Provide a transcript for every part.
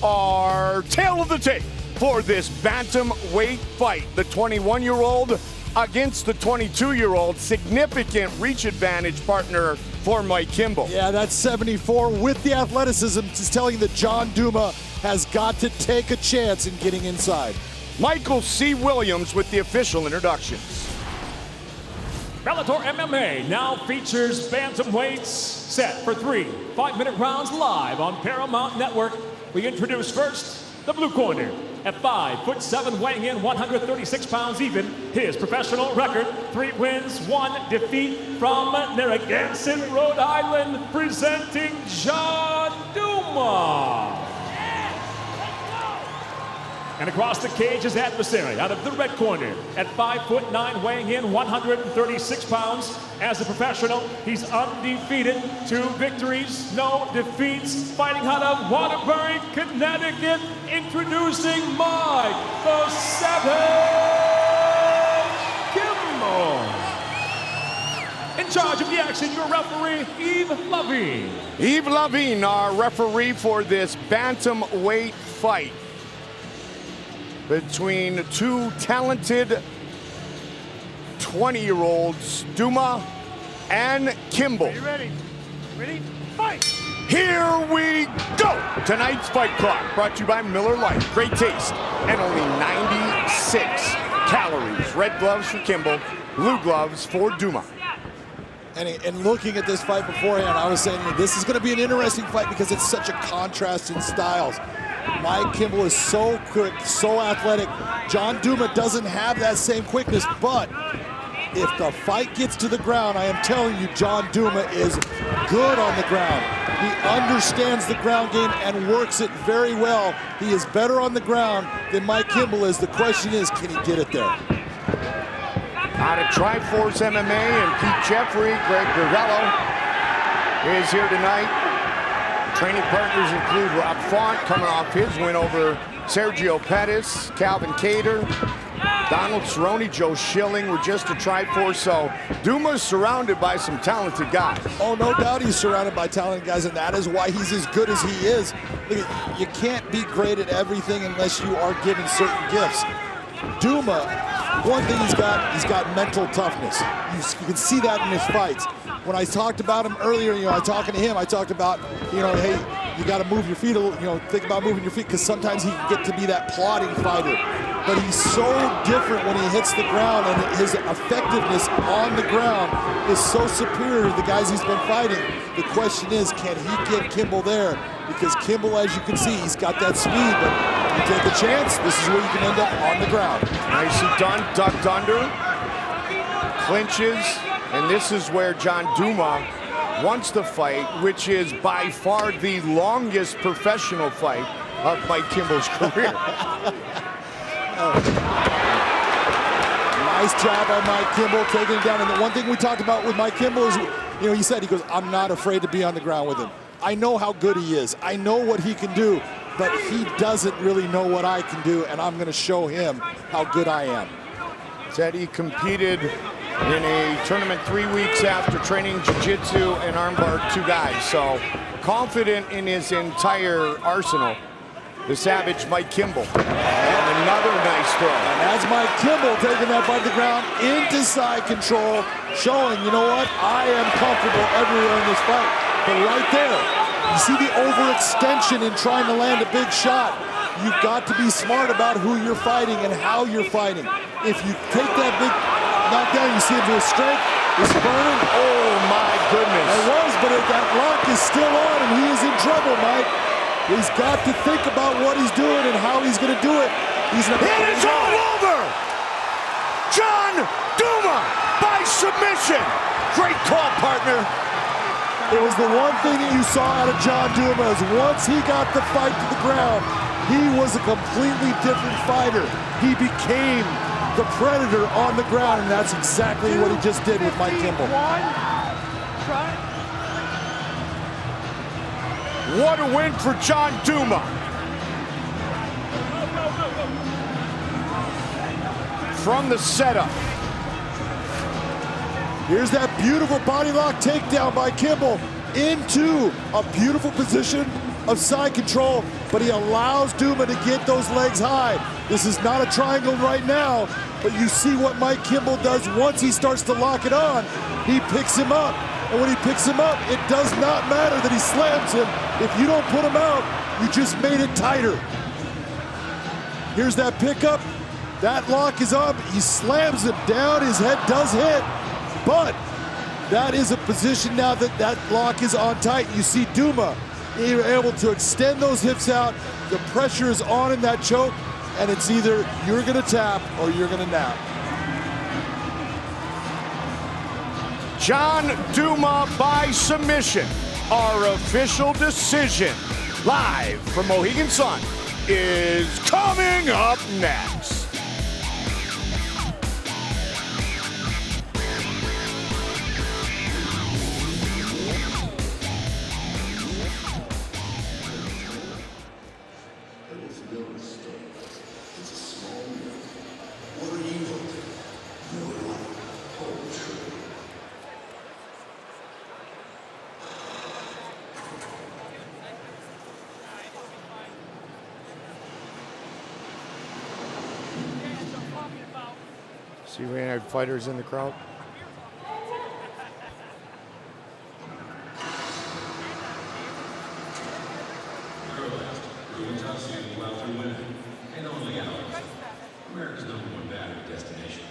Our tale of the tape for this bantamweight fight. The 21-year-old against the 22-year-old. Significant reach advantage partner for Mike Kimbel. Yeah, that's 74 with the athleticism. Is telling you that John Douma has got to take a chance in getting inside. Michael C. Williams with the official introductions. Bellator MMA now features bantamweights set for 3 5-minute rounds live on Paramount Network. We introduce first the blue corner. At 5'7", weighing in 136 pounds even, his professional record, 3 wins, 1 defeat, from Narragansett, Rhode Island, presenting John Douma. And across the cage, his adversary out of the red corner. At 5'9", weighing in 136 pounds. As a professional, he's undefeated. 2 victories, no defeats. Fighting out of Waterbury, Connecticut. Introducing Mike the Savage Kimbel. In charge of the action, your referee, Yves Lavigne. Yves Lavigne, our referee for this bantamweight fight between 2 talented 20-year-olds, Douma and Kimbel. You ready? Ready? Fight! Here we go! Tonight's fight clock brought to you by Miller Lite. Great taste and only 96 calories. Red gloves for Kimbel, blue gloves for Douma. And looking at this fight beforehand, I was saying that this is going to be an interesting fight because it's such a contrast in styles. Mike Kimbel is so quick, so athletic. John Douma doesn't have that same quickness, but if the fight gets to the ground, I am telling you, John Douma is good on the ground. He understands the ground game and works it very well. He is better on the ground than Mike Kimbel is. The question is, can he get it there? Out of Triforce MMA and Pete Jeffrey, Greg Gravello is here tonight. Training partners include Rob Font, coming off his win over Sergio Pettis, Calvin Cater, Donald Cerrone, Joe Schilling were just a Triforce, so Douma's surrounded by some talented guys. Oh, no doubt he's surrounded by talented guys, and that is why he's as good as he is. Look, you can't be great at everything unless you are given certain gifts. Douma, one thing he's got mental toughness. You can see that in his fights. When I talked about him earlier, I talked about, hey, you got to move your feet a little, think about moving your feet, because sometimes he can get to be that plodding fighter. But he's so different when he hits the ground, and his effectiveness on the ground is so superior to the guys he's been fighting. The question is, can he get Kimbel there? Because Kimbel, as you can see, he's got that speed, but you take a chance, this is where you can end up on the ground. Nicely done, ducked under, clinches, and this is where John Douma wants to fight, which is by far the longest professional fight of Mike Kimbel's career. Nice job by Mike Kimbel taking it down. And the one thing we talked about with Mike Kimbel is, he said, he goes, I'm not afraid to be on the ground with him. I know how good he is. I know what he can do, but he doesn't really know what I can do, and I'm going to show him how good I am. Said he competed in a tournament 3 weeks after training Jiu-Jitsu and armbar 2 guys. So confident in his entire arsenal. The Savage Mike Kimbel. And another nice throw. And that's Mike Kimbel taking that fight to the ground into side control, showing, you know what, I am comfortable everywhere in this fight. But right there, you see the overextension in trying to land a big shot. You've got to be smart about who you're fighting and how you're fighting. If you take that big knockdown, you see him to his strength, it's burning. Oh my goodness. It was, but that lock is still on, and he is in trouble, Mike. He's got to think about what he's doing and how he's going to do it. It is all over! John Douma by submission. Great call, partner. It was the one thing that you saw out of John Douma is once he got the fight to the ground, he was a completely different fighter. He became the predator on the ground, and that's exactly what he just did with Mike Kimbel. What a win for John Douma. From the setup. Here's that beautiful body lock takedown by Kimbel into a beautiful position of side control. but he allows Douma to get those legs high. This is not a triangle right now, but you see what Mike Kimbel does once he starts to lock it on. He picks him up, and when he picks him up, it does not matter that he slams him. If you don't put him out, you just made it tighter. Here's that pickup. That lock is up. He slams him down. His head does hit, but that is a position now that lock is on tight. You see Douma able to extend those hips out. The pressure is on in that choke, and it's either you're gonna tap or you're gonna nap. John Douma by submission. Our official decision, live from Mohegan Sun, is coming up next. See, we have fighters in the crowd. America's #1 battery destination.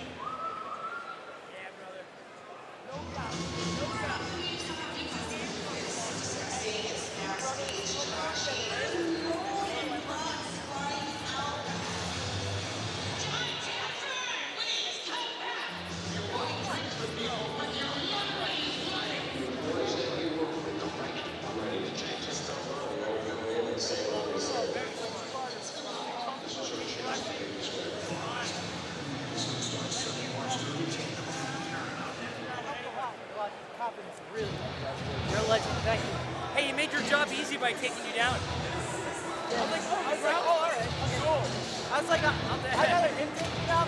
You're a legend, thank you. Hey, you made your job easy by taking you down. I was like, oh, all right, okay, cool. I was like, I got him take you down.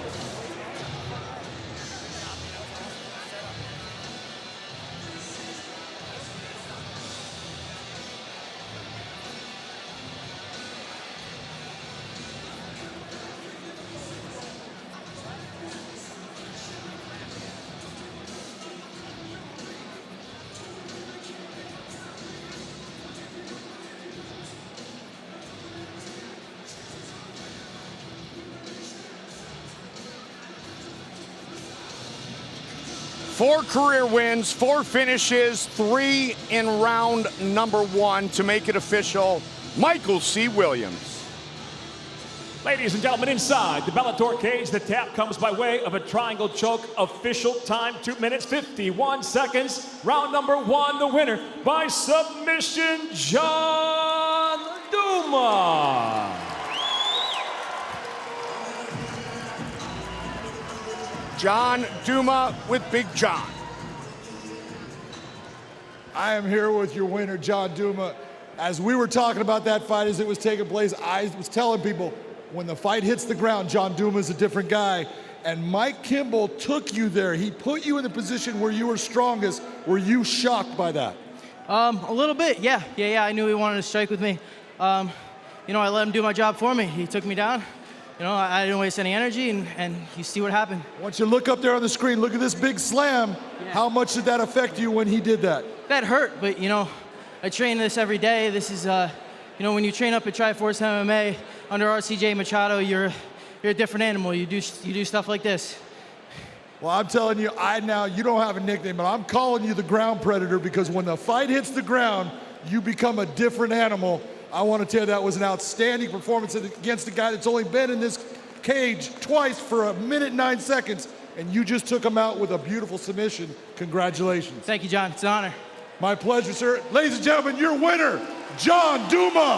Four career wins, 4 finishes, 3 in round number 1 to make it official. Michael C. Williams. Ladies and gentlemen, inside the Bellator cage, the tap comes by way of a triangle choke. Official time, 2 minutes, 51 seconds. Round number 1, the winner by submission, John Douma. John Douma with Big John. I am here with your winner, John Douma. As we were talking about that fight as it was taking place, I was telling people, when the fight hits the ground, John Douma is a different guy. And Mike Kimbel took you there. He put you in the position where you were strongest. Were you shocked by that? A little bit, yeah. I knew he wanted to strike with me. I let him do my job for me. He took me down. I didn't waste any energy, and you see what happened. Once you look up there on the screen, look at this big slam. Yeah. How much did that affect you when he did that? That hurt, but I train this every day. This is, when you train up at Triforce MMA under RCJ Machado, you're a different animal. You do stuff like this. Well, I'm telling you, you don't have a nickname, but I'm calling you the ground predator, because when the fight hits the ground, you become a different animal. I want to tell you that was an outstanding performance against a guy that's only been in this cage twice for 1 minute 9 seconds, and you just took him out with a beautiful submission. Congratulations. Thank you, John. It's an honor. My pleasure, sir. Ladies and gentlemen, your winner, John Douma.